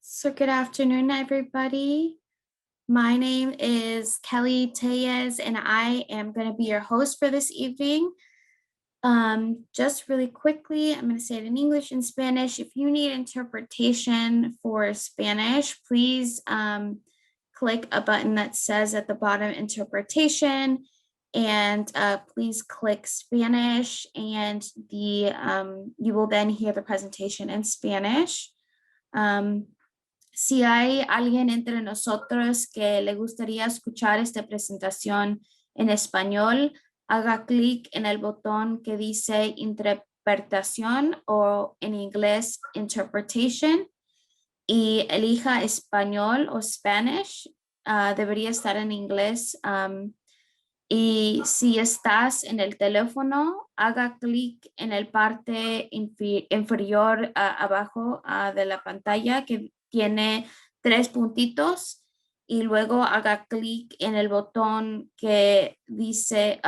So good afternoon, everybody. My name is Kelly Tellez, and I am going to be your host for this evening. Just really quickly, I'm going to say it in English and Spanish. If you need interpretation for Spanish, please click a button that says at the bottom interpretation, and please click Spanish, and you will then hear the presentation in Spanish. Si hay alguien entre nosotros que le gustaría escuchar esta presentación en español, haga clic en el botón que dice interpretación o en inglés interpretation y elija español o Spanish. Debería estar en inglés. Y si estás en el teléfono, haga clic en el parte inferior abajo de la pantalla que tiene 3 puntitos y luego haga clic en el botón que dice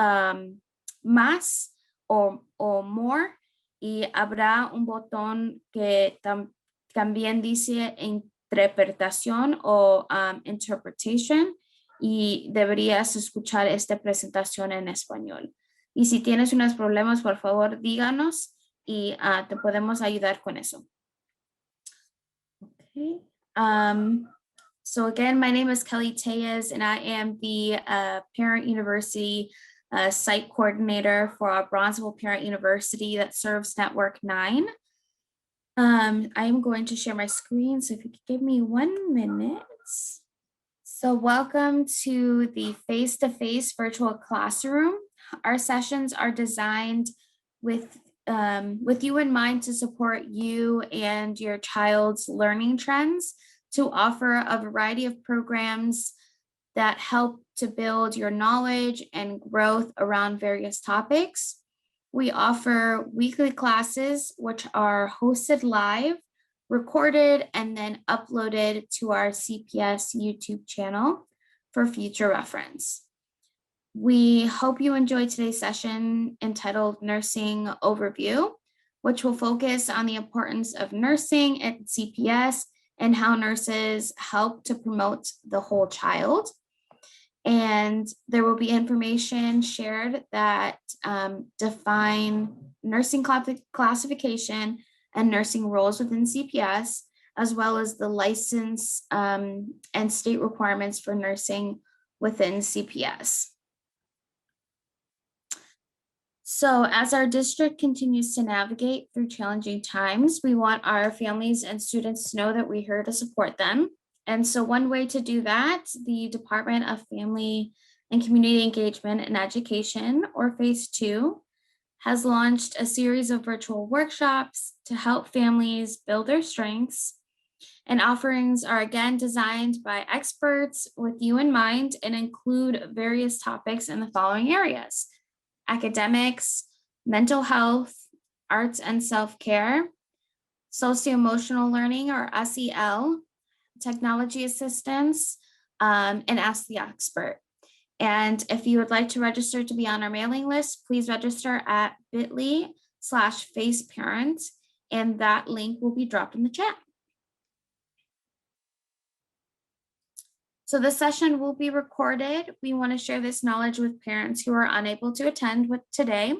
más o more y habrá un botón que también dice interpretación o interpretation y deberías escuchar esta presentación en español. Y si tienes unos problemas, por favor, díganos y te podemos ayudar con eso. Okay. So again, my name is Kelly Tellez, and I am the Parent University Site Coordinator for our Bronzeville Parent University that serves Network 9. I am going to share my screen, so if you could give me 1 minute. So welcome to the face-to-face virtual classroom. Our sessions are designed with you in mind to support you and your child's learning trends, to offer a variety of programs that help to build your knowledge and growth around various topics. We offer weekly classes, which are hosted live, recorded, and then uploaded to our CPS YouTube channel for future reference. We hope you enjoyed today's session entitled Nursing Overview, which will focus on the importance of nursing at CPS and how nurses help to promote the whole child. And there will be information shared that define nursing classification and nursing roles within CPS, as well as the license and state requirements for nursing within CPS. So as our district continues to navigate through challenging times, we want our families and students to know that we're here to support them. And so one way to do that, the Department of Family and Community Engagement and Education, or Phase 2, has launched a series of virtual workshops to help families build their strengths. And offerings are again designed by experts with you in mind and include various topics in the following areas: academics, mental health, arts and self-care, socio-emotional learning or SEL, technology assistance, and Ask the Expert. And if you would like to register to be on our mailing list, please register at bit.ly/faceparent, and that link will be dropped in the chat. So the session will be recorded. We want to share this knowledge with parents who are unable to attend today.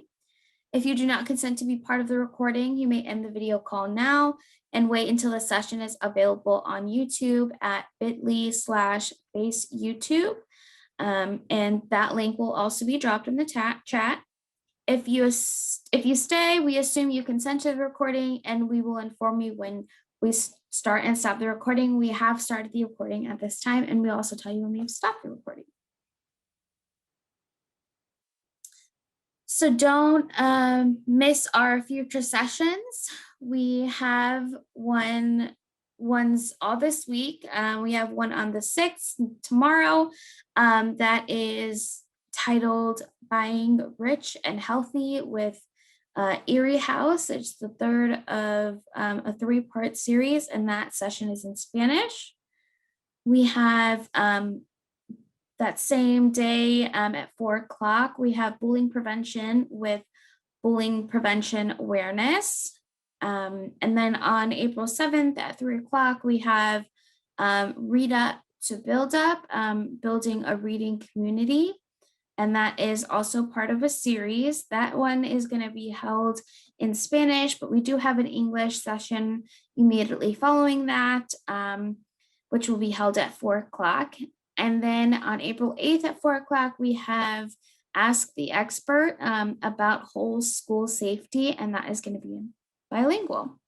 If you do not consent to be part of the recording, you may end the video call now and wait until the session is available on YouTube at bit.ly/faceyoutube. And that link will also be dropped in the chat. If you stay, we assume you consent to the recording, and we will inform you when we start and stop the recording. We have started the recording at this time, and we also tell you when we've stopped the recording. So don't miss our future sessions. We have ones all this week. We have one on the 6th tomorrow that is titled Buying Rich and Healthy with Erie House. It's the third of a 3-part series, and that session is in Spanish. We have that same day at 4 o'clock, we have bullying prevention with bullying prevention awareness. And then on April 7th at 3 o'clock, we have Read Up to Build Up, Building a Reading Community. And that is also part of a series. That one is going to be held in Spanish, but we do have an English session immediately following that, which will be held at 4 o'clock. And then on April 8th at 4 o'clock, we have Ask the Expert about whole school safety, and that is going to be bilingual.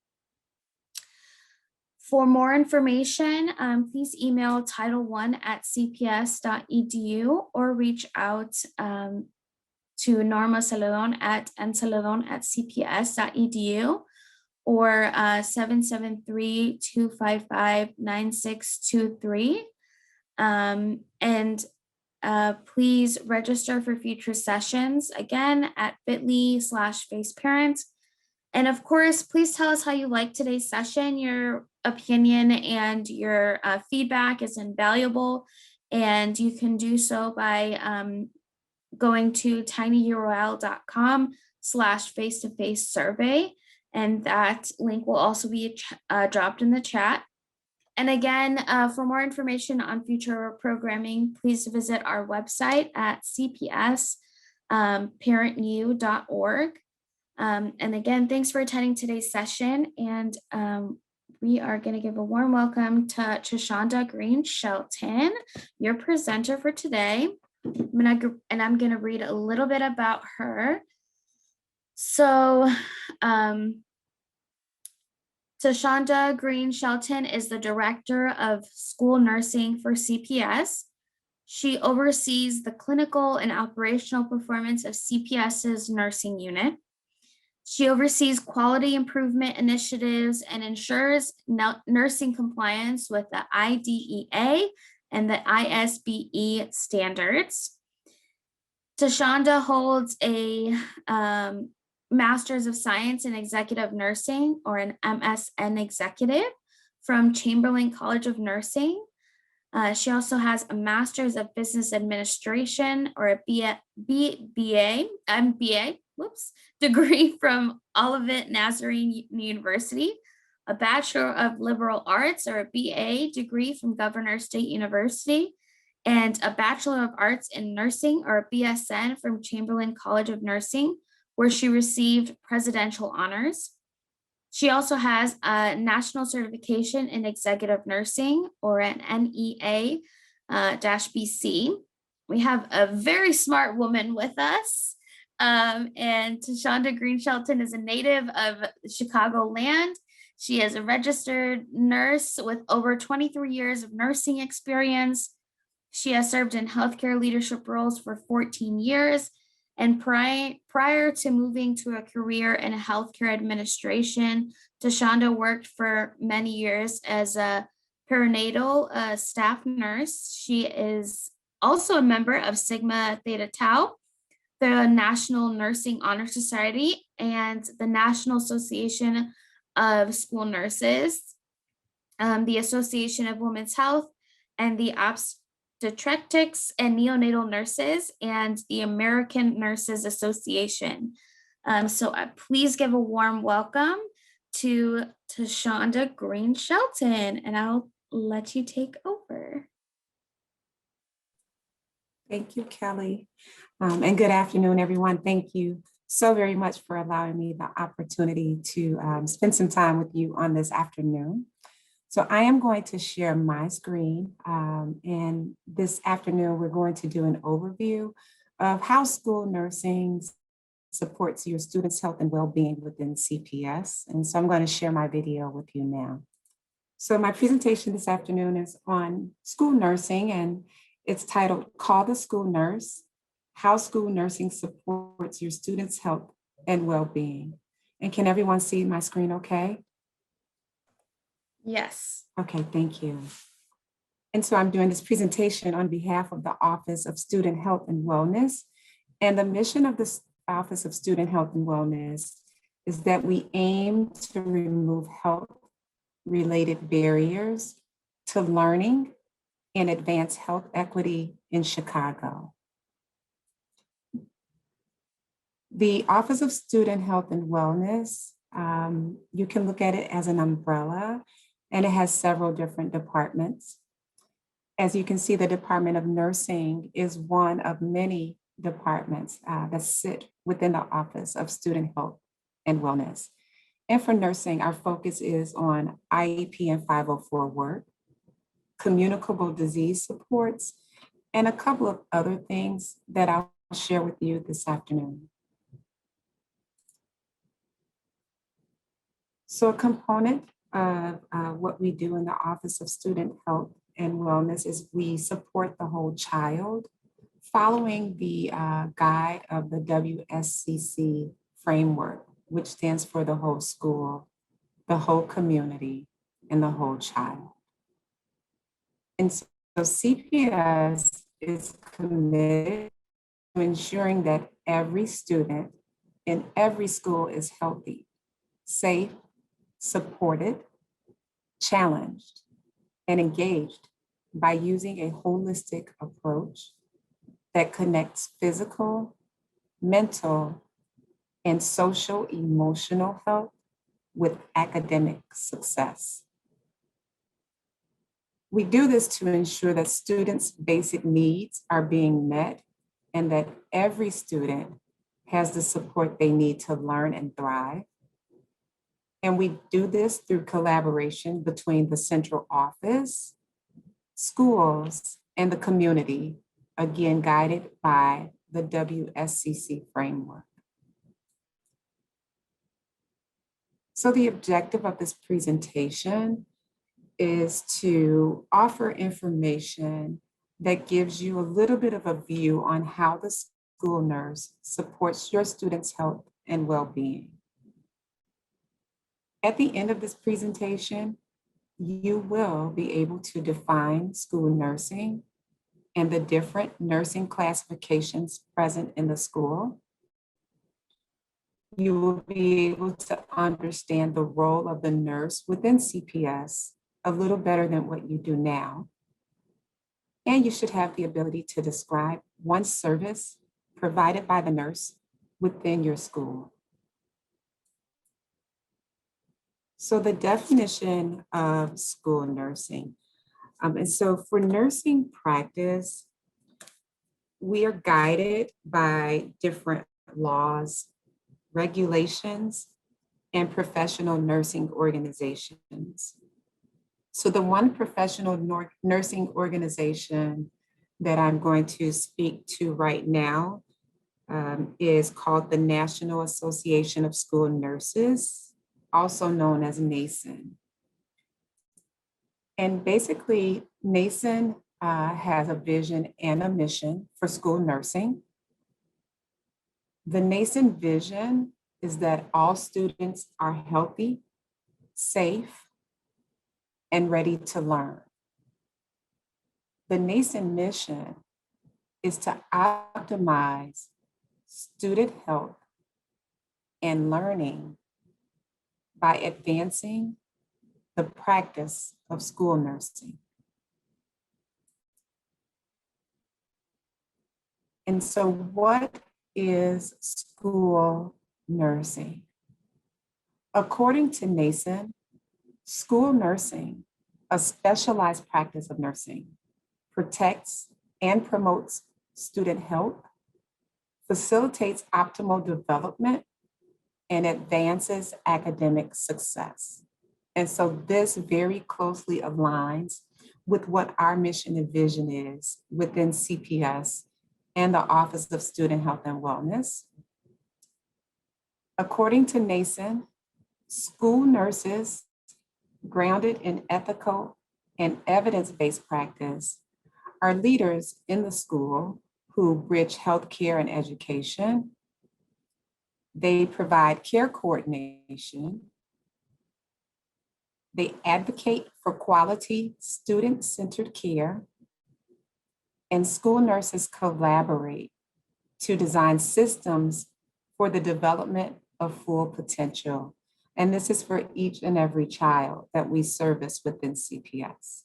For more information, please email title1@cps.edu or reach out to Norma Celedon at nceledon@cps.edu or 773-255-9623. And please register for future sessions, again, at bit.ly/faceparent. And of course, please tell us how you like today's session. Your opinion and your feedback is invaluable, and you can do so by going to tinyurl.com/face-to-face survey, and that link will also be dropped in the chat. And again, for more information on future programming, please visit our website at cps.parentu.org. And again, thanks for attending today's session. And we are going to give a warm welcome to Trishanda Green Shelton, your presenter for today. I'm going to read a little bit about her. So Trishanda Green Shelton is the Director of School Nursing for CPS. She oversees the clinical and operational performance of CPS's nursing unit. She oversees quality improvement initiatives and ensures nursing compliance with the IDEA and the ISBE standards. Trishanda holds a Master's of Science in Executive Nursing, or an MSN Executive, from Chamberlain College of Nursing. She also has a Master's of Business Administration, or a MBA degree from Olivet Nazarene University, a Bachelor of Liberal Arts, or a BA degree from Governor State University, and a Bachelor of Arts in Nursing, or a BSN, from Chamberlain College of Nursing, where she received presidential honors. She also has a National Certification in Executive Nursing, or an NEA-BC. We have a very smart woman with us. And Trishanda Green Shelton is a native of Chicagoland. She is a registered nurse with over 23 years of nursing experience. She has served in healthcare leadership roles for 14 years. And prior to moving to a career in healthcare administration, Trishanda worked for many years as a perinatal staff nurse. She is also a member of Sigma Theta Tau, the National Nursing Honor Society, and the National Association of School Nurses, the Association of Women's Health, and the Obstetrics and Neonatal Nurses, and the American Nurses Association. So please give a warm welcome to Trishanda Green Shelton, and I'll let you take over. Thank you, Kelly. And good afternoon, everyone. Thank you so very much for allowing me the opportunity to spend some time with you on this afternoon. So I am going to share my screen, and this afternoon we're going to do an overview of how school nursing supports your students' health and well-being within CPS. And so I'm going to share my video with you now. So my presentation this afternoon is on school nursing, and it's titled Call the School Nurse, How School Nursing Supports Your Students' Health and Well-Being. And can everyone see my screen okay? Yes. Okay, thank you. And so I'm doing this presentation on behalf of the Office of Student Health and Wellness. And the mission of the Office of Student Health and Wellness is that we aim to remove health-related barriers to learning and advance health equity in Chicago. The Office of Student Health and Wellness You can look at it as an umbrella, and it has several different departments. As you can see, the Department of Nursing is one of many departments that sit within the Office of Student Health and Wellness. And for nursing, our focus is on IEP and 504 work, communicable disease supports, and a couple of other things that I'll share with you this afternoon. So a component of what we do in the Office of Student Health and Wellness is we support the whole child following the guide of the WSCC framework, which stands for the whole school, the whole community, and the whole child. And so CPS is committed to ensuring that every student in every school is healthy, safe, supported, challenged, and engaged by using a holistic approach that connects physical, mental, and social emotional health with academic success. We do this to ensure that students' basic needs are being met and that every student has the support they need to learn and thrive. And we do this through collaboration between the central office, schools, and the community, again, guided by the WSCC framework. So the objective of this presentation is to offer information that gives you a little bit of a view on how the school nurse supports your students' health and well-being. At the end of this presentation, you will be able to define school nursing and the different nursing classifications present in the school. You will be able to understand the role of the nurse within CPS a little better than what you do now. And you should have the ability to describe one service provided by the nurse within your school. So the definition of school nursing. And so for nursing practice, we are guided by different laws, regulations, and professional nursing organizations. So the one professional nursing organization that I'm going to speak to right now is called the National Association of School Nurses, also known as NASN. And basically, NASN has a vision and a mission for school nursing. The NASN vision is that all students are healthy, safe, and ready to learn. The NASN mission is to optimize student health and learning by advancing the practice of school nursing. And so what is school nursing? According to NASN, school nursing, a specialized practice of nursing, protects and promotes student health, facilitates optimal development, and advances academic success. And so this very closely aligns with what our mission and vision is within CPS and the Office of Student Health and Wellness. According to NASN, school nurses grounded in ethical and evidence-based practice are leaders in the school who bridge healthcare and education. They provide care coordination. They advocate for quality student-centered care, and school nurses collaborate to design systems for the development of full potential. And this is for each and every child that we service within CPS.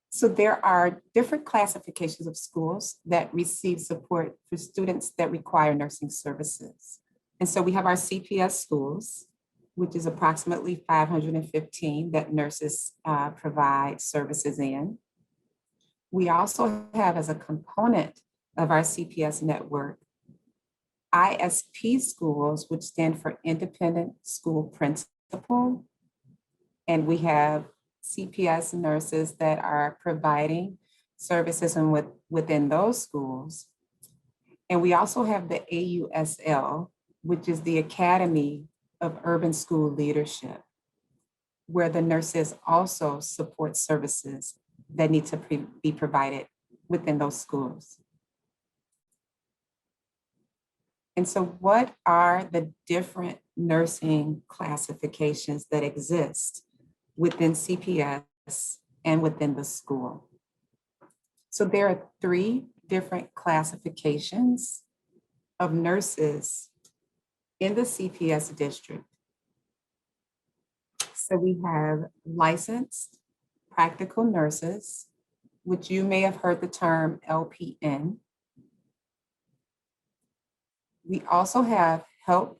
So So there are different classifications of schools that receive support for students that require nursing services. And so we have our CPS schools, which is approximately 515 that nurses provide services in. We also have, as a component of our CPS network, ISP schools, which stand for Independent School Principal. And we have CPS nurses that are providing services within those schools. And we also have the AUSL, which is the Academy of Urban School Leadership, where the nurses also support services that need to be provided within those schools. And so what are the different nursing classifications that exist within CPS and within the school? So there are 3 different classifications of nurses in the CPS district. So we have licensed practical nurses, which you may have heard the term LPN. We also have health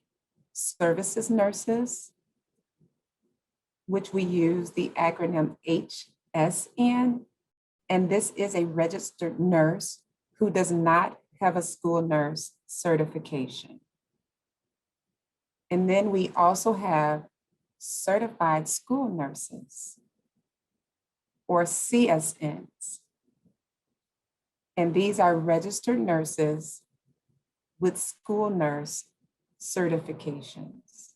services nurses, which we use the acronym HSN. And this is a registered nurse who does not have a school nurse certification. And then we also have certified school nurses, or CSNs. And these are registered nurses with school nurse certifications.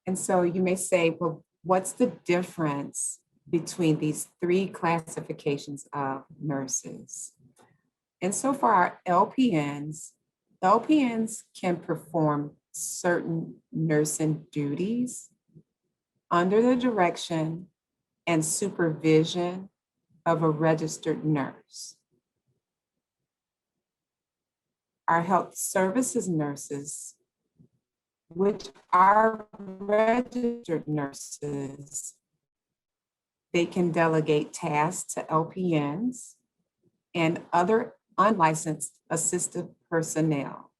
And so you may say, well, what's the difference between these 3 classifications of nurses? And so for our LPNs can perform certain nursing duties under the direction and supervision of a registered nurse. Our health services nurses, which are registered nurses, they can delegate tasks to LPNs and other unlicensed assistive personnel.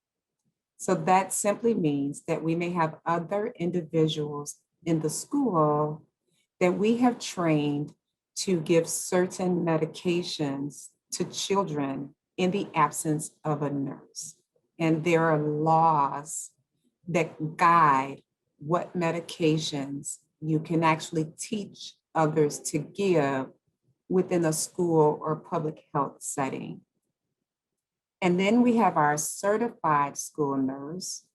So that simply means that we may have other individuals in the school that we have trained to give certain medications to children in the absence of a nurse. And there are laws that guide what medications you can actually teach others to give within a school or public health setting. And then we have our certified school nurse,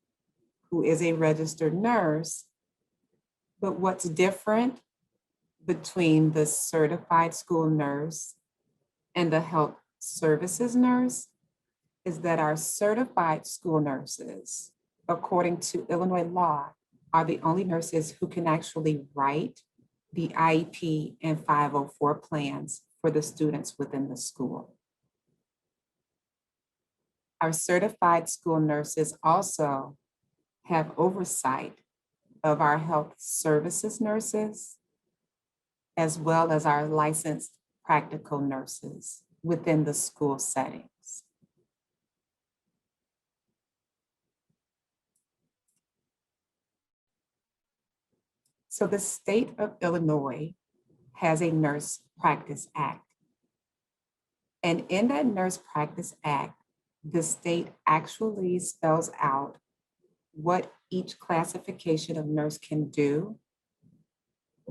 who is a registered nurse. But what's different between the certified school nurse and the health services nurse is that our certified school nurses, according to Illinois law, are the only nurses who can actually write the IEP and 504 plans for the students within the school. Our certified school nurses also have oversight of our health services nurses, as well as our licensed practical nurses within the school settings. So the state of Illinois has a Nurse Practice Act. And in that Nurse Practice Act, the state actually spells out what each classification of nurse can do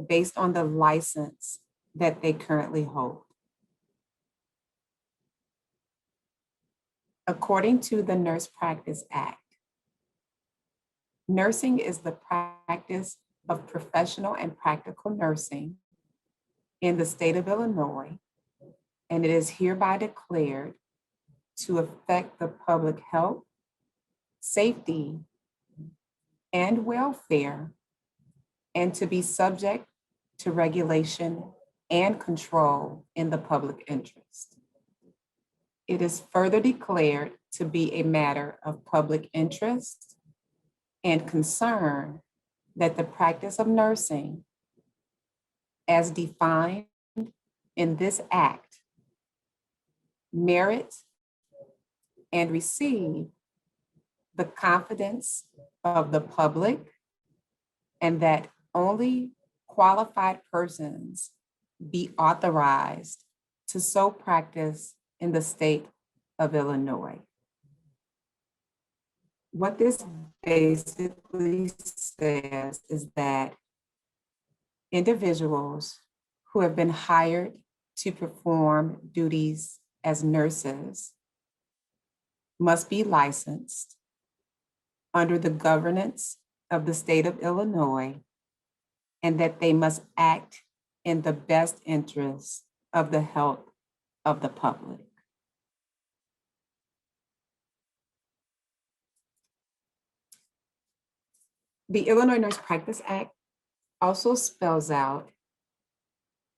based on the license that they currently hold. According to the Nurse Practice Act, nursing is the practice of professional and practical nursing in the state of Illinois, and it is hereby declared to affect the public health, safety, and welfare, and to be subject to regulation and control in the public interest. It is further declared to be a matter of public interest and concern that the practice of nursing as defined in this act, merit and receive the confidence of the public, and that only qualified persons be authorized to so practice in the state of Illinois. What this basically says is that individuals who have been hired to perform duties as nurses must be licensed under the governance of the state of Illinois, and that they must act in the best interest of the health of the public. The Illinois Nurse Practice Act also spells out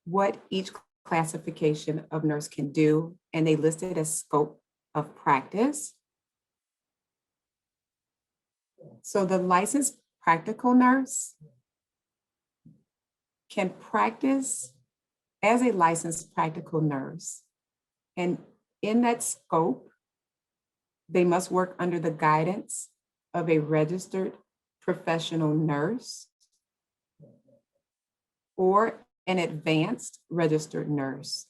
what each classification of nurse can do, and they list it as scope of practice. So the licensed practical nurse can practice as a licensed practical nurse. And in that scope, they must work under the guidance of a registered professional nurse or an advanced registered nurse,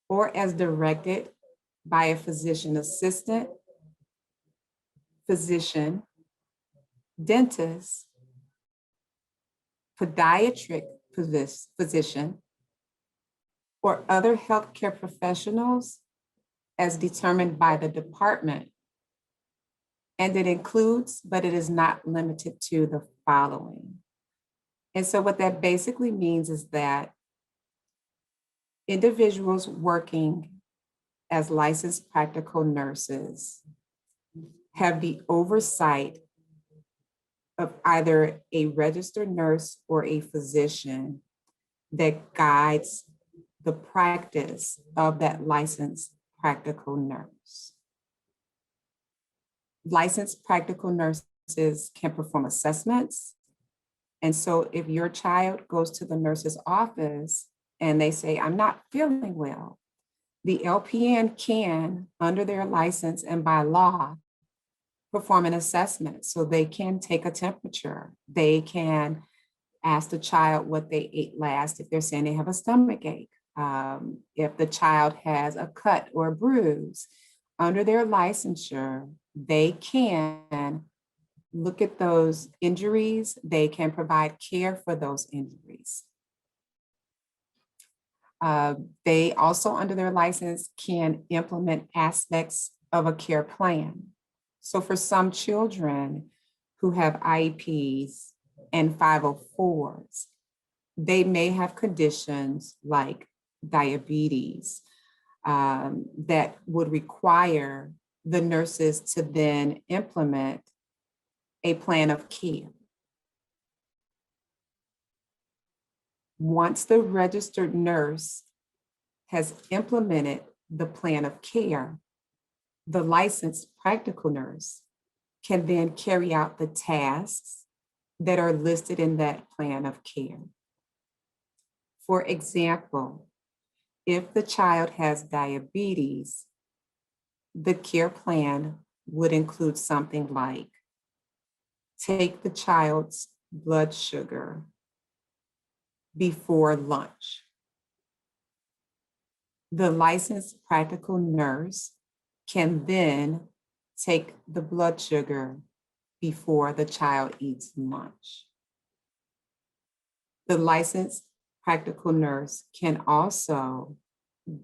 or as directed by a physician assistant, physician, dentist, podiatric physician, or other healthcare professionals as determined by the department. And it includes, but it is not limited to, the following. And so what that basically means is that individuals working as licensed practical nurses have the oversight of either a registered nurse or a physician that guides the practice of that licensed practical nurse. Licensed practical nurses can perform assessments. And so if your child goes to the nurse's office and they say, I'm not feeling well, the LPN can, under their license and by law, perform an assessment. So they can take a temperature. They can ask the child what they ate last if they're saying they have a stomach ache. If the child has a cut or a bruise, under their licensure, they can look at those injuries. They can provide care for those injuries. They also, under their license, can implement aspects of a care plan. So for some children who have IEPs and 504s, they may have conditions like diabetes that would require the nurses to then implement a plan of care. Once the registered nurse has implemented the plan of care, the licensed practical nurse can then carry out the tasks that are listed in that plan of care. For example, if the child has diabetes, the care plan would include something like take the child's blood sugar before lunch. The licensed practical nurse can then take the blood sugar before the child eats lunch. The licensed practical nurse can also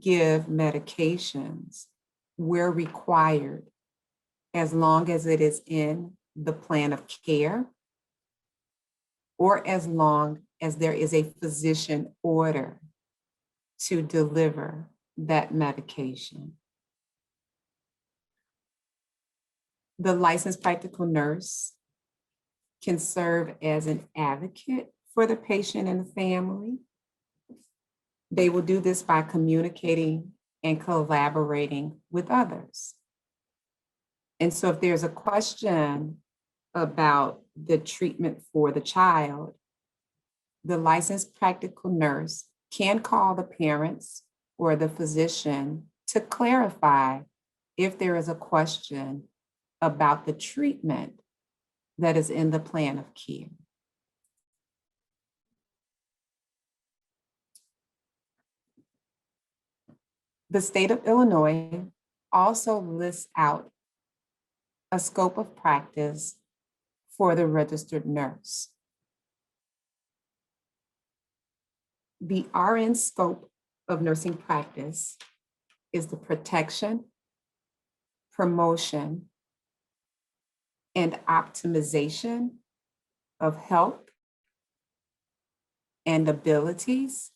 give medications where required, as long as it is in the plan of care, or as long as there is a physician order to deliver that medication. The licensed practical nurse can serve as an advocate for the patient and the family. They will do this by communicating and collaborating with others. And so if there's a question about the treatment for the child, the licensed practical nurse can call the parents or the physician to clarify if there is a question about the treatment that is in the plan of care. The state of Illinois also lists out a scope of practice for the registered nurse. The RN scope of nursing practice is the protection, promotion, and optimization of health and abilities,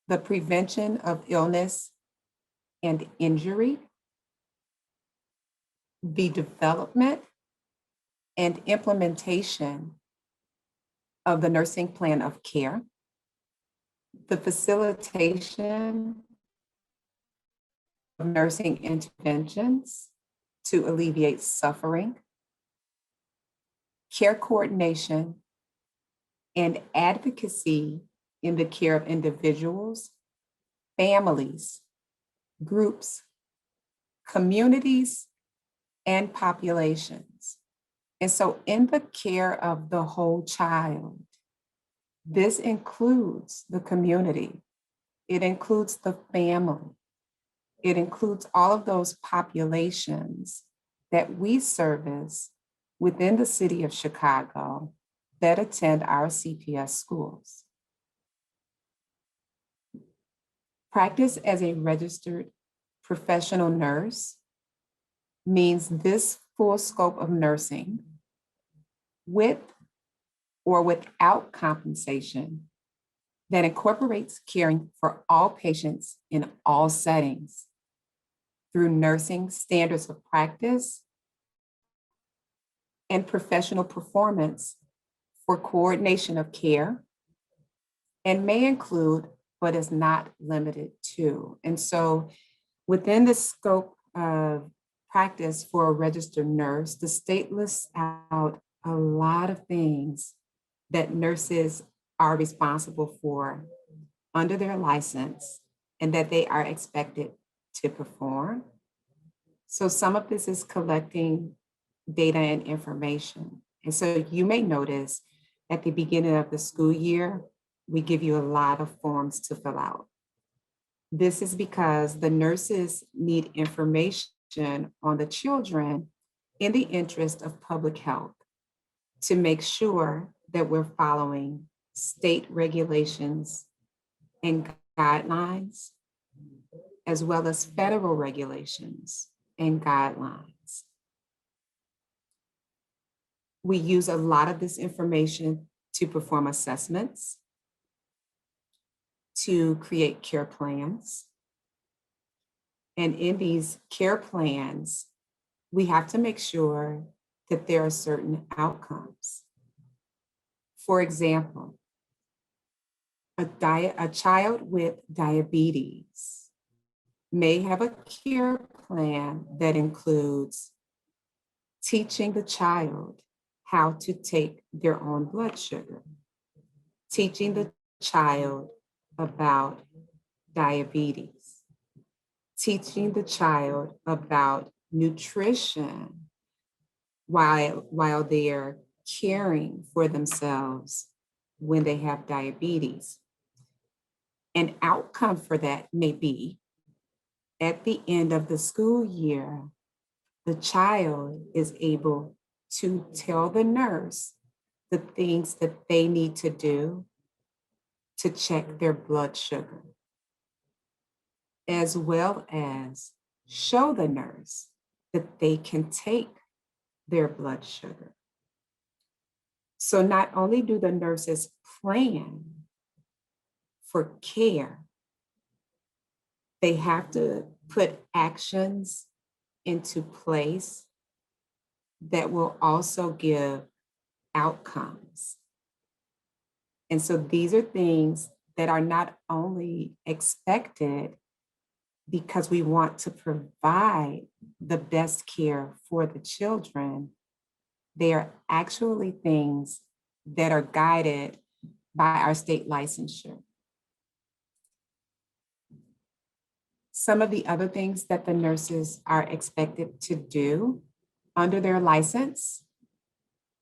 the prevention of illness and injury, the development and implementation of the nursing plan of care, the facilitation of nursing interventions to alleviate suffering, care coordination, and advocacy in the care of individuals, families, groups, communities, and populations. And so in the care of the whole child, this includes the community, it includes the family, it includes all of those populations that we service within the city of Chicago that attend our CPS schools. Practice as a registered professional nurse means this full scope of nursing with or without compensation that incorporates caring for all patients in all settings through nursing standards of practice and professional performance for coordination of care, and may include, but is not limited to. And so within the scope of practice for a registered nurse, the state lists out a lot of things that nurses are responsible for under their license and that they are expected to perform. So some of this is collecting data and information. And so you may notice at the beginning of the school year, we give you a lot of forms to fill out. This is because the nurses need information on the children in the interest of public health to make sure that we're following state regulations and guidelines, as well as federal regulations and guidelines. We use a lot of this information to perform assessments, to create care plans. And in these care plans, we have to make sure that there are certain outcomes. For example, a child with diabetes may have a care plan that includes teaching the child how to take their own blood sugar, teaching the child about diabetes, teaching the child about nutrition while they're caring for themselves when they have diabetes. An outcome for that may be at the end of the school year, the child is able to tell the nurse the things that they need to do to check their blood sugar, as well as show the nurse that they can take their blood sugar. So not only do the nurses plan for care, they have to put actions into place that will also give outcomes. And so these are things that are not only expected because we want to provide the best care for the children, they are actually things that are guided by our state licensure. Some of the other things that the nurses are expected to do under their license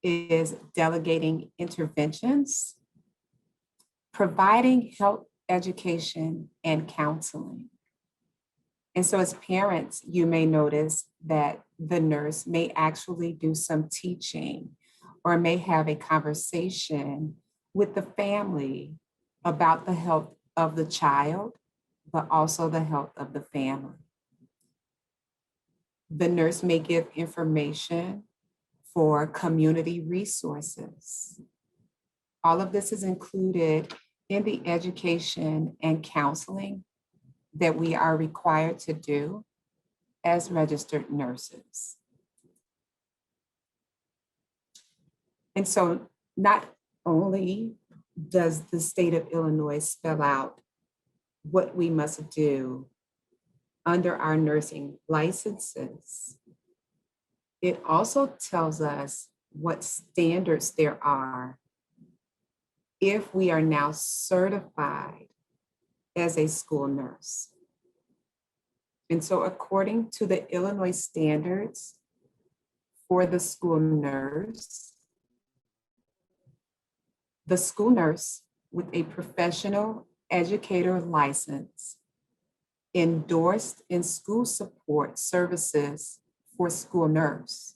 is delegating interventions, providing health education and counseling. And so as parents, you may notice that the nurse may actually do some teaching or may have a conversation with the family about the health of the child, but also the health of the family. The nurse may give information for community resources. All of this is included in the education and counseling that we are required to do as registered nurses. And so not only does the state of Illinois spell out what we must do under our nursing licenses, it also tells us what standards there are if we are now certified as a school nurse. And so according to the Illinois standards for the school nurse with a professional educator license endorsed in school support services for school nurse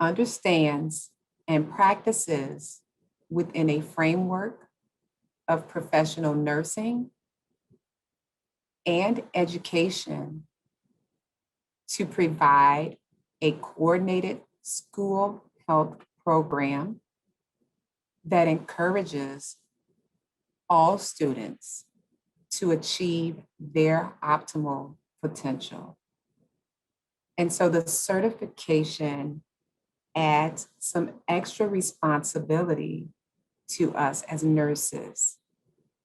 understands and practices within a framework of professional nursing and education to provide a coordinated school health program that encourages all students to achieve their optimal potential. And so the certification adds some extra responsibility to us as nurses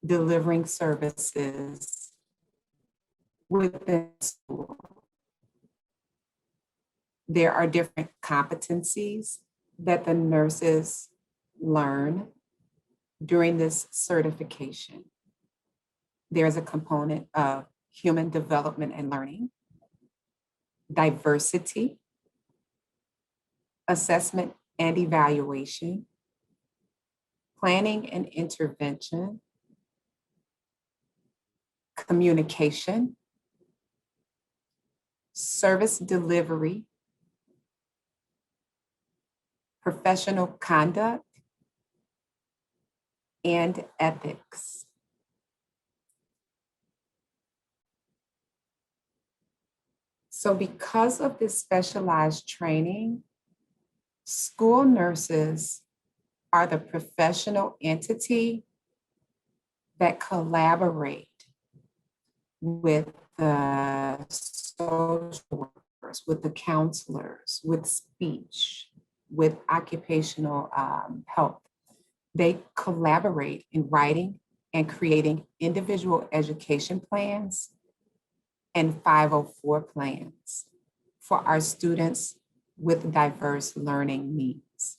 delivering services within school. There are different competencies that the nurses learn during this certification. There's a component of human development and learning, diversity, assessment and evaluation, planning and intervention, communication, service delivery, professional conduct, and ethics. So because of this specialized training, school nurses are the professional entity that collaborate with the social workers, with the counselors, with speech, with occupational health. They collaborate in writing and creating individual education plans and 504 plans for our students with diverse learning needs.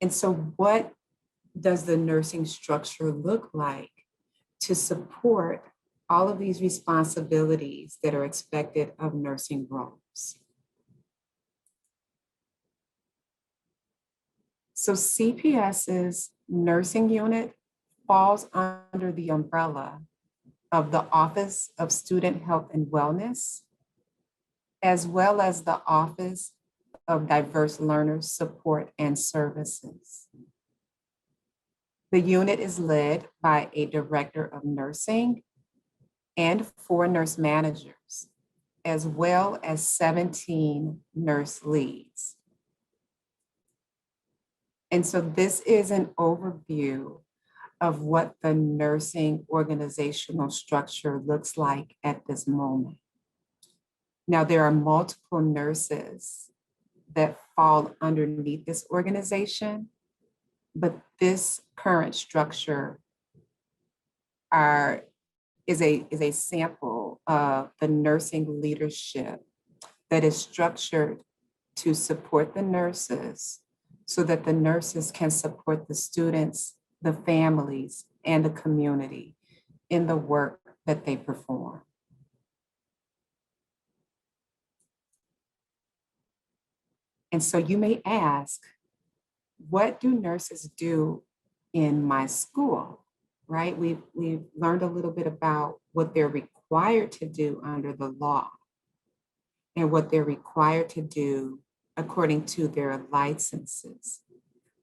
And so what does the nursing structure look like to support all of these responsibilities that are expected of nursing roles? So CPS's nursing unit falls under the umbrella of the Office of Student Health and Wellness, as well as the Office of Diverse Learners Support and Services. The unit is led by a director of nursing and 4 nurse managers, as well as 17 nurse leads. And so this is an overview of what the nursing organizational structure looks like at this moment. Now, there are multiple nurses that fall underneath this organization, but this current structure is a sample of the nursing leadership that is structured to support the nurses so that the nurses can support the students, the families, and the community in the work that they perform. And so you may ask, what do nurses do in my school, right? We've learned a little bit about what they're required to do under the law and what they're required to do according to their licenses.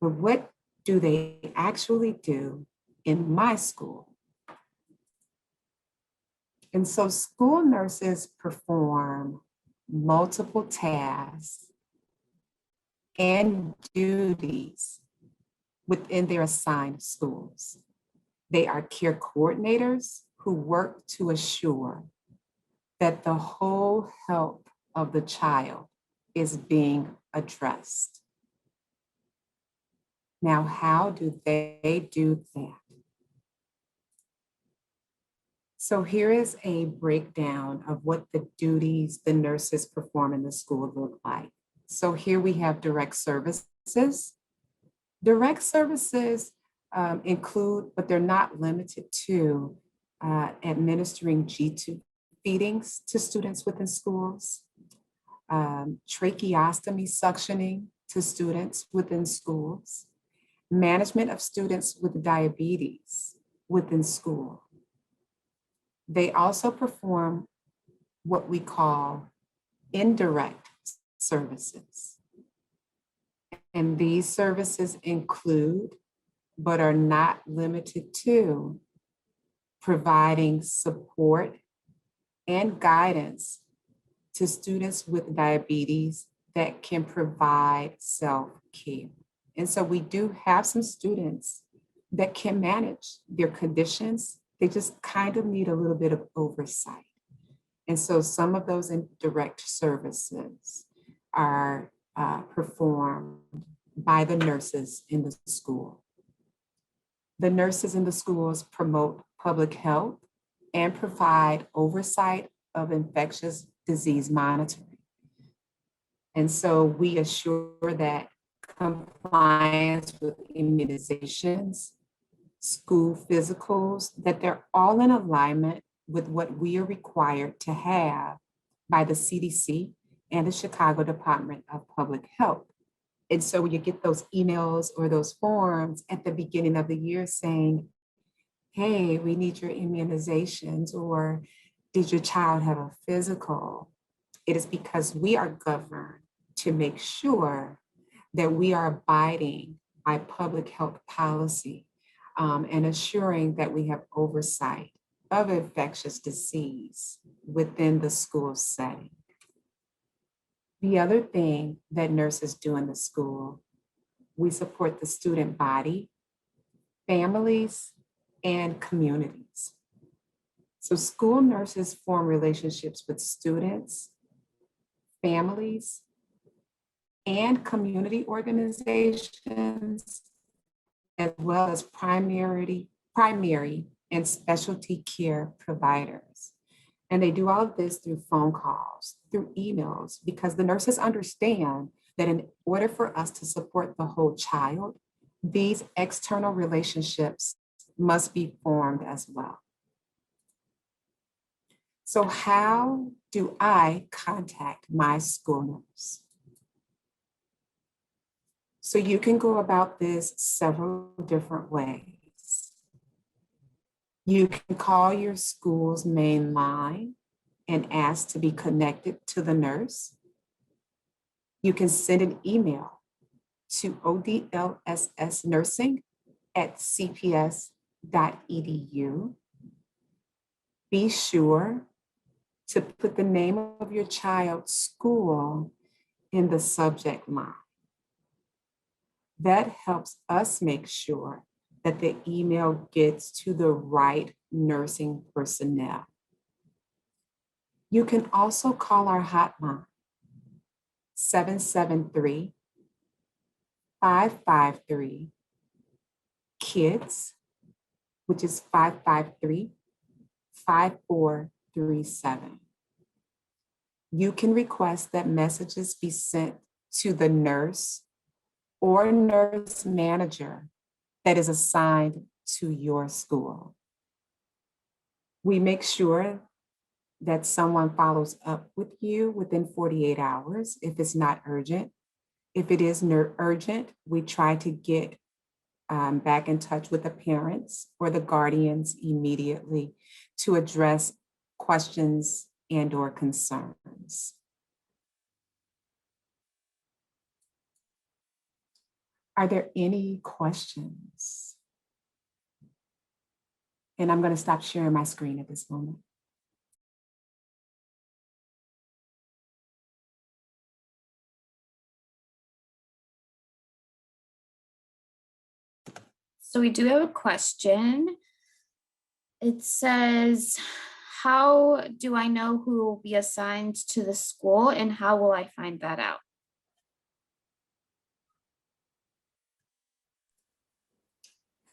But what do they actually do in my school? And so school nurses perform multiple tasks and duties within their assigned schools. They are care coordinators who work to assure that the whole health of the child is being addressed. Now, how do they do that? So here is a breakdown of what the duties the nurses perform in the school look like. So here we have direct services. Direct services include, but they're not limited to, administering G-tube feedings to students within schools, tracheostomy suctioning to students within schools, management of students with diabetes within school. They also perform what we call indirect services. And these services include, but are not limited to, providing support and guidance to students with diabetes that can provide self-care. And so we do have some students that can manage their conditions. They just kind of need a little bit of oversight. And so some of those indirect services are performed by the nurses in the school. The nurses in the schools promote public health and provide oversight of infectious disease monitoring. And so we assure that compliance with immunizations, school physicals, that they're all in alignment with what we are required to have by the CDC and the Chicago Department of Public Health. And so when you get those emails or those forms at the beginning of the year saying, hey, we need your immunizations, or did your child have a physical? It is because we are governed to make sure that we are abiding by public health policy and assuring that we have oversight of infectious disease within the school setting. The other thing that nurses do in the school, we support the student body, families, and communities. So school nurses form relationships with students, families, and community organizations, as well as primary and specialty care providers. And they do all of this through phone calls, through emails, because the nurses understand that in order for us to support the whole child, these external relationships must be formed as well. So how do I contact my school nurse? So you can go about this several different ways. You can call your school's main line and ask to be connected to the nurse. You can send an email to odlssnursing@cps.edu. Be sure to put the name of your child's school in the subject line. That helps us make sure that the email gets to the right nursing personnel. You can also call our hotline, 773-553-KIDS, which is 553-5437. You can request that messages be sent to the nurse or nurse manager that is assigned to your school. We make sure that someone follows up with you within 48 hours if it's not urgent. If it is urgent, we try to get back in touch with the parents or the guardians immediately to address questions and/or concerns. Are there any questions? And I'm going to stop sharing my screen at this moment. So we do have a question. It says, how do I know who will be assigned to the school and how will I find that out?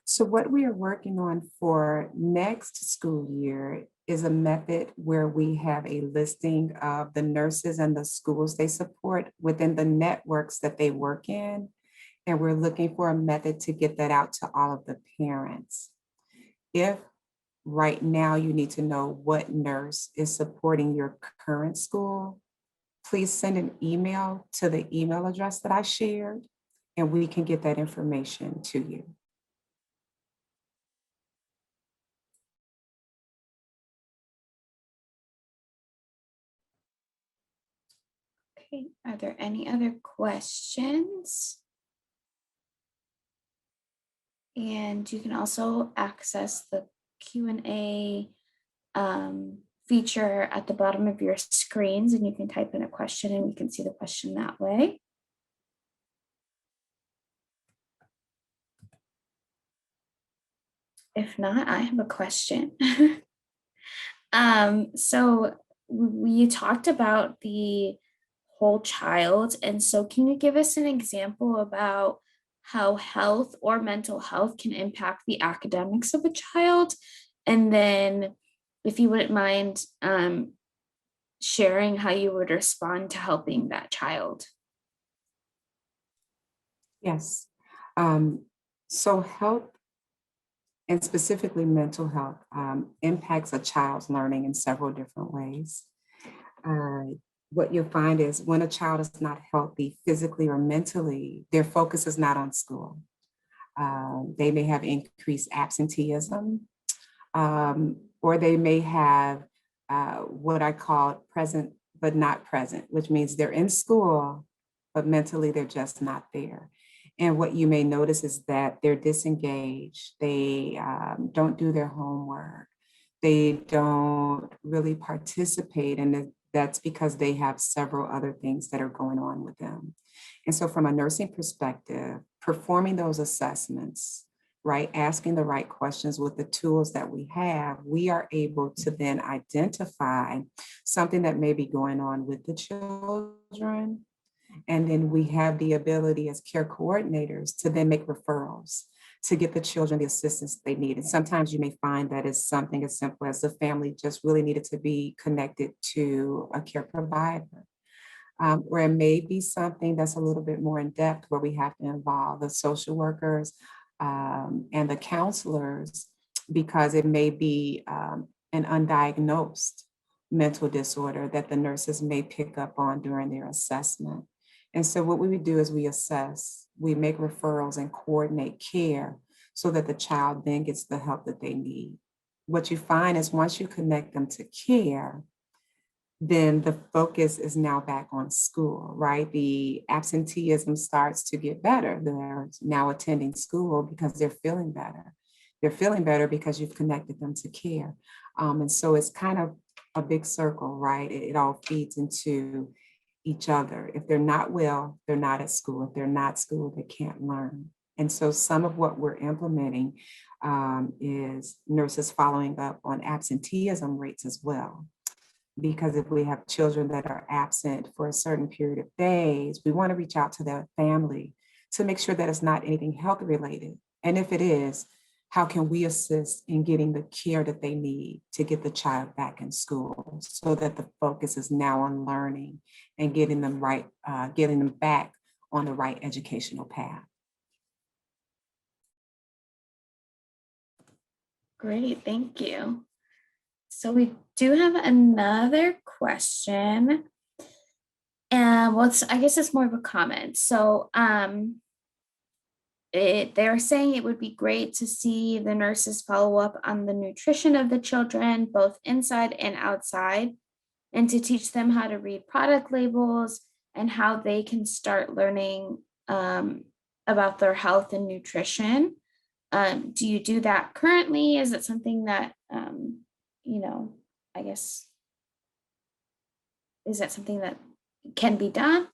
So what we are working on for next school year is a method where we have a listing of the nurses and the schools they support within the networks that they work in. And we're looking for a method to get that out to all of the parents. If right now you need to know what nurse is supporting your current school, please send an email to the email address that I shared, and we can get that information to you. Okay, are there any other questions? And you can also access the Q&A feature at the bottom of your screens, and you can type in a question and you can see the question that way. If not, I have a question. So we talked about the whole child, and so can you give us an example about how health or mental health can impact the academics of a child? And then if you wouldn't mind sharing how you would respond to helping that child. Yes. So health, and specifically mental health, impacts a child's learning in several different ways. What you'll find is when a child is not healthy physically or mentally, their focus is not on school. They may have increased absenteeism, or they may have what I call present but not present, which means they're in school, but mentally they're just not there. And what you may notice is that they're disengaged. They don't do their homework. They don't really participate. And that's because they have several other things that are going on with them. And so from a nursing perspective, performing those assessments, right, asking the right questions with the tools that we have, we are able to then identify something that may be going on with the children. And then we have the ability as care coordinators to then make referrals to get the children the assistance they need. And sometimes you may find that it's something as simple as the family just really needed to be connected to a care provider. Or it may be something that's a little bit more in depth where we have to involve the social workers and the counselors, because it may be an undiagnosed mental disorder that the nurses may pick up on during their assessment. And so what we would do is we assess, we make referrals and coordinate care so that the child then gets the help that they need. What you find is once you connect them to care, then the focus is now back on school, right? The absenteeism starts to get better. They're now attending school because they're feeling better. They're feeling better because you've connected them to care. And so it's kind of a big circle, right? It all feeds into each other. If they're not well, they're not at school. If they're not school, they can't learn. And so some of what we're implementing is nurses following up on absenteeism rates as well. Because if we have children that are absent for a certain period of days, we want to reach out to their family to make sure that it's not anything health related. And if it is, how can we assist in getting the care that they need to get the child back in school so that the focus is now on learning and getting them right, getting them back on the right educational path. Great, thank you. So we do have another question. And I guess it's more of a comment. So they're saying it would be great to see the nurses follow up on the nutrition of the children, both inside and outside, and to teach them how to read product labels and how they can start learning about their health and nutrition. Do you do that currently? Is it something that, I guess, is that something that can be done?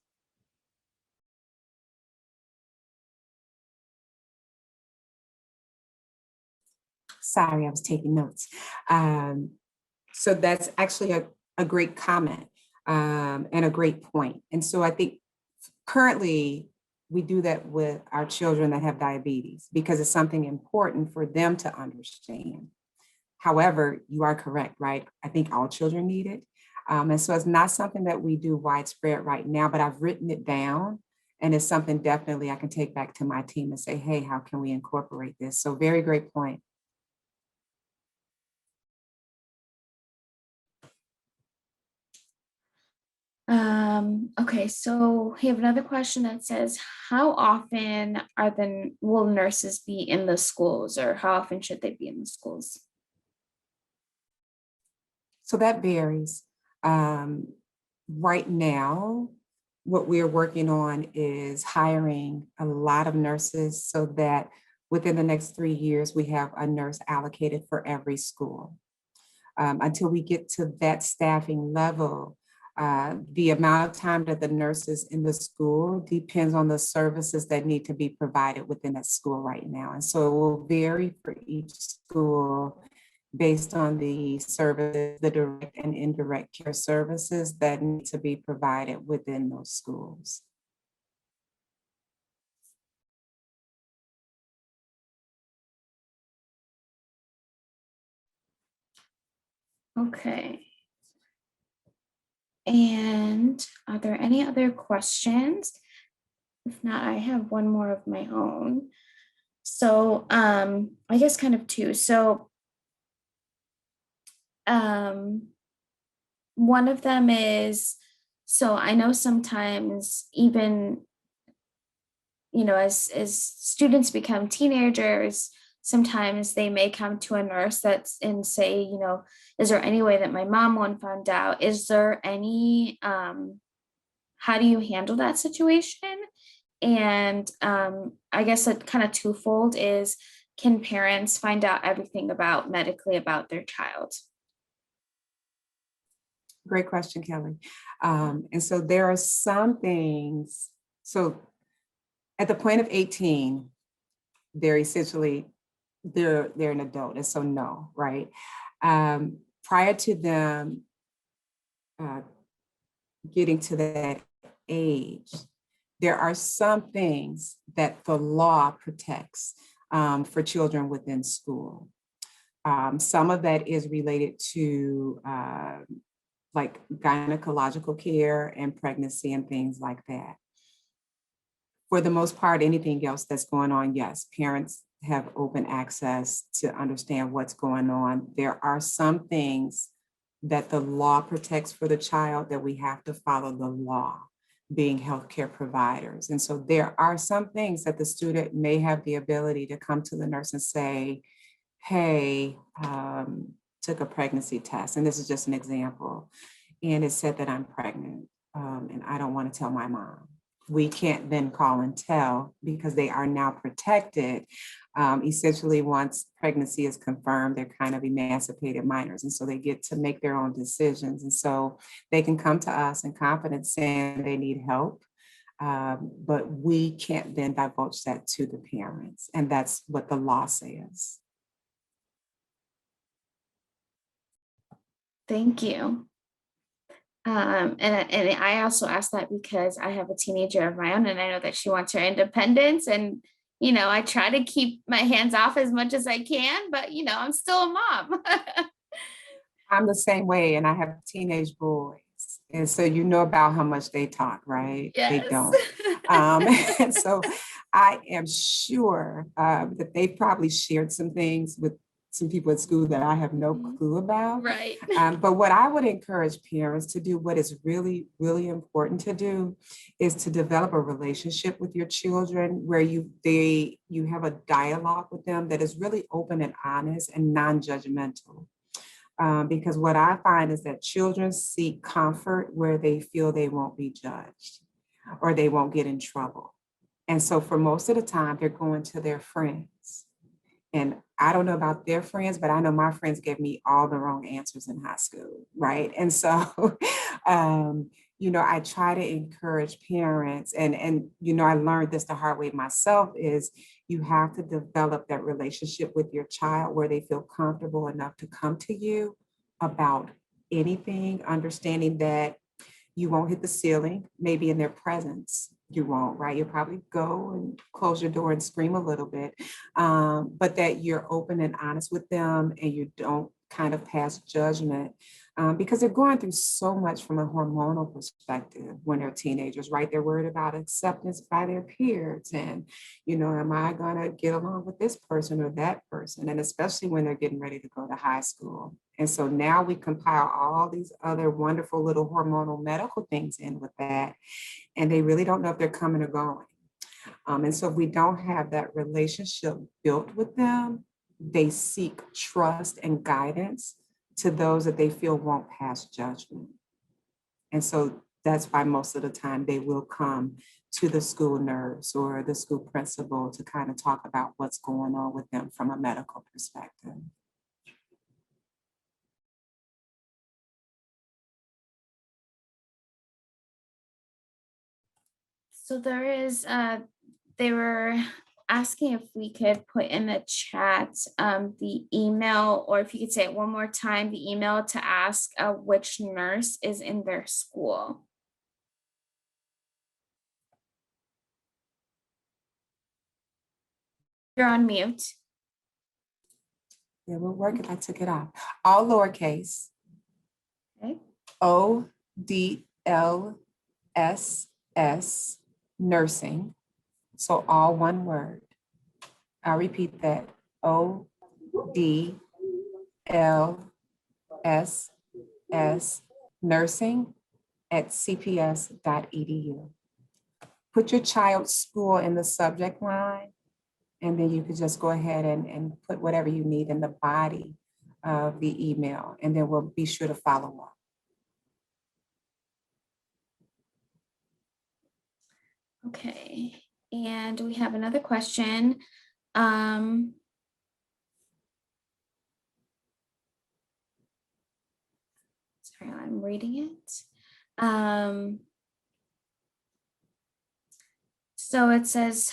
Sorry, I was taking notes. So that's actually a great comment and a great point. And so I think currently we do that with our children that have diabetes because it's something important for them to understand. However, you are correct, right? I think all children need it. And so it's not something that we do widespread right now, but I've written it down and it's something definitely I can take back to my team and say, hey, how can we incorporate this? So very great point. Okay, so we have another question that says, how often will nurses be in the schools, or how often should they be in the schools? So that varies. Right now, what we're working on is hiring a lot of nurses so that within the next 3 years, we have a nurse allocated for every school. Until we get to that staffing level, the amount of time that the nurse is in the school depends on the services that need to be provided within that school right now. And so it will vary for each school based on the service, the direct and indirect care services that need to be provided within those schools. Okay. And are there any other questions? If not, I have one more of my own. So I guess kind of two. So one of them is, so I know sometimes even, as students become teenagers, sometimes they may come to a nurse that's and say, is there any way that my mom won't find out? Is there any, how do you handle that situation? And I guess a kind of twofold is, can parents find out everything medically about their child? Great question, Kelly. And so there are some things, so at the point of 18, they're essentially, they're an adult, and so no, right? Prior to them getting to that age, there are some things that the law protects for children within school. Some of that is related to like gynecological care and pregnancy and things like that. For the most part, anything else that's going on, yes, parents have open access to understand what's going on. There are some things that the law protects for the child that we have to follow the law, being healthcare providers. And so there are some things that the student may have the ability to come to the nurse and say, hey, took a pregnancy test, and this is just an example, and it said that I'm pregnant, and I don't want to tell my mom. We can't then call and tell because they are now protected. Essentially, once pregnancy is confirmed, they're kind of emancipated minors. And so they get to make their own decisions. And so they can come to us in confidence saying they need help, but we can't then divulge that to the parents. And that's what the law says. Thank you. And I also asked that because I have a teenager of my own, and I know that she wants her independence, and I try to keep my hands off as much as I can, but I'm still a mom. I'm the same way, and I have teenage boys. And so you know about how much they talk, right? They Yes. don't. Um, and so I am sure that they've probably shared some things with some people at school that I have no Mhm. clue about. Right. But what I would encourage parents to do, what is really, really important to do, is to develop a relationship with your children where you have a dialogue with them that is really open and honest and non-judgmental. Because what I find is that children seek comfort where they feel they won't be judged or they won't get in trouble. And so for most of the time, they're going to their friends. And I don't know about their friends, but I know my friends gave me all the wrong answers in high school, right? And so, um, I try to encourage parents, and I learned this the hard way myself, is you have to develop that relationship with your child where they feel comfortable enough to come to you about anything, understanding that you won't hit the ceiling, maybe in their presence. You won't, right? You'll probably go and close your door and scream a little bit, but that you're open and honest with them and you don't kind of pass judgment because they're going through so much from a hormonal perspective when they're teenagers, right? They're worried about acceptance by their peers and, am I going to get along with this person or that person? And especially when they're getting ready to go to high school. And so now we compile all these other wonderful little hormonal medical things in with that, and they really don't know if they're coming or going. And so if we don't have that relationship built with them, they seek trust and guidance to those that they feel won't pass judgment. And so that's why most of the time they will come to the school nurse or the school principal to kind of talk about what's going on with them from a medical perspective. So they were asking if we could put in the chat the email, or if you could say it one more time, the email to ask which nurse is in their school. You're on mute. Yeah, we'll work it. I took it off. All lowercase. Okay. ODLSS nursing. So all one word. I'll repeat that. ODLSS nursing at cps.edu. Put your child's school in the subject line, and then you could just go ahead and put whatever you need in the body of the email, and then we'll be sure to follow up. Okay, and we have another question. Sorry, I'm reading it. So it says,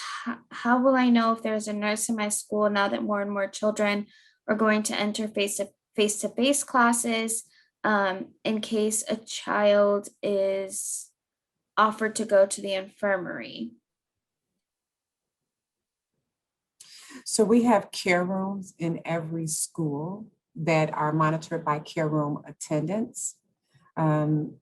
how will I know if there's a nurse in my school now that more and more children are going to enter face-to-face classes in case a child is offered to go to the infirmary? So we have care rooms in every school that are monitored by care room attendants. And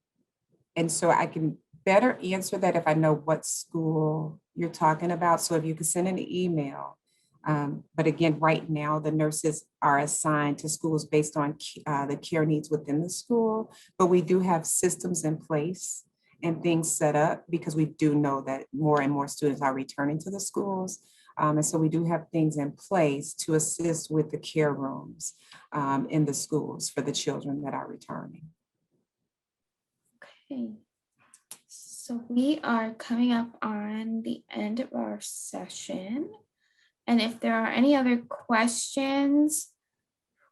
so I can better answer that if I know what school you're talking about. So if you could send an email. But again, right now, the nurses are assigned to schools based on the care needs within the school. But we do have systems in place and things set up because we do know that more and more students are returning to the schools. And so we do have things in place to assist with the care rooms in the schools for the children that are returning. Okay. So we are coming up on the end of our session. And if there are any other questions,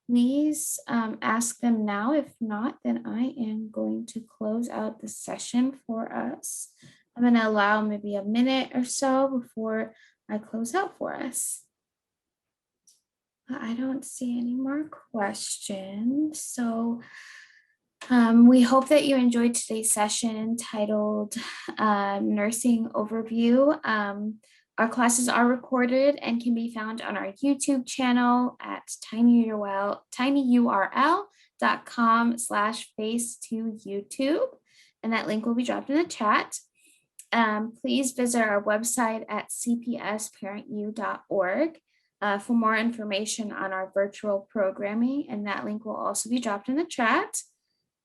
please ask them now. If not, then I am going to close out the session for us. I'm going to allow maybe a minute or so before I close out for us. I don't see any more questions. So we hope that you enjoyed today's session entitled Nursing Overview. Our classes are recorded and can be found on our YouTube channel at tinyurl.com/face2YouTube. And that link will be dropped in the chat. Please visit our website at cpsparentu.org for more information on our virtual programming, and that link will also be dropped in the chat.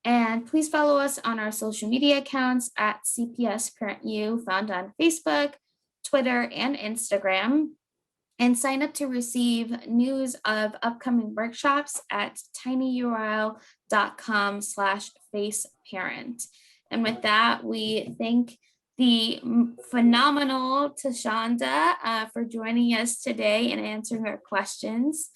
And please follow us on our social media accounts at CPS Parent U, found on Facebook, Twitter, and Instagram. And sign up to receive news of upcoming workshops at tinyurl.com/faceparent. And with that, we thank the phenomenal Tashonda for joining us today and answering our questions.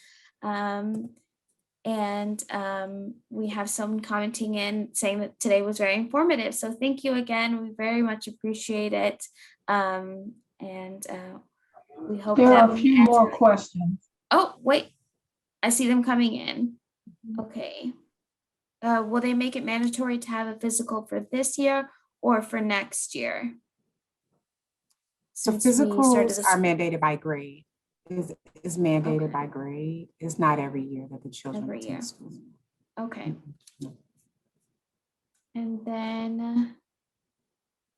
We have someone commenting in saying that today was very informative. So thank you again. We very much appreciate it. We hope there that are a few more questions. Oh, wait, I see them coming in. Okay. Will they make it mandatory to have a physical for this year or for next year? So physicals are mandated by grade. Is mandated by grade. It's not every year that the children attend school. Okay. And then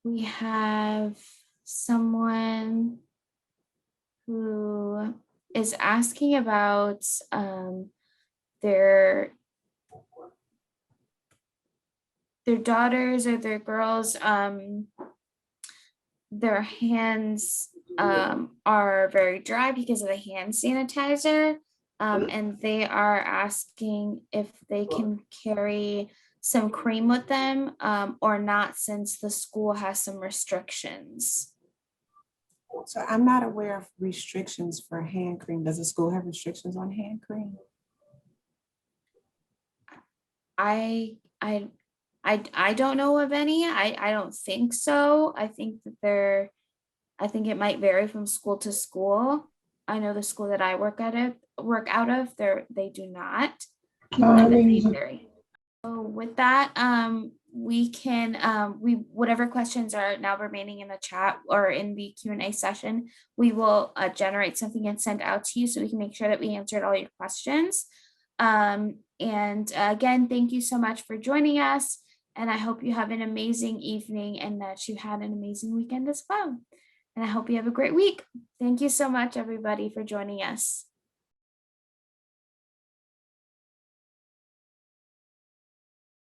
we have someone who is asking about their daughters or their girls, their hands are very dry because of the hand sanitizer, and they are asking if they can carry some cream with them or not, since the school has some restrictions. So I'm not aware of restrictions for hand cream. Does the school have restrictions on hand cream? I don't know of any. I don't think so. I think that it might vary from school to school. I know the school that I work out of, they do not. They vary. So with that, we can whatever questions are now remaining in the chat or in the Q&A session, we will generate something and send out to you so we can make sure that we answered all your questions. And again, thank you so much for joining us. And I hope you have an amazing evening and that you had an amazing weekend as well. And I hope you have a great week. Thank you so much, everybody, for joining us.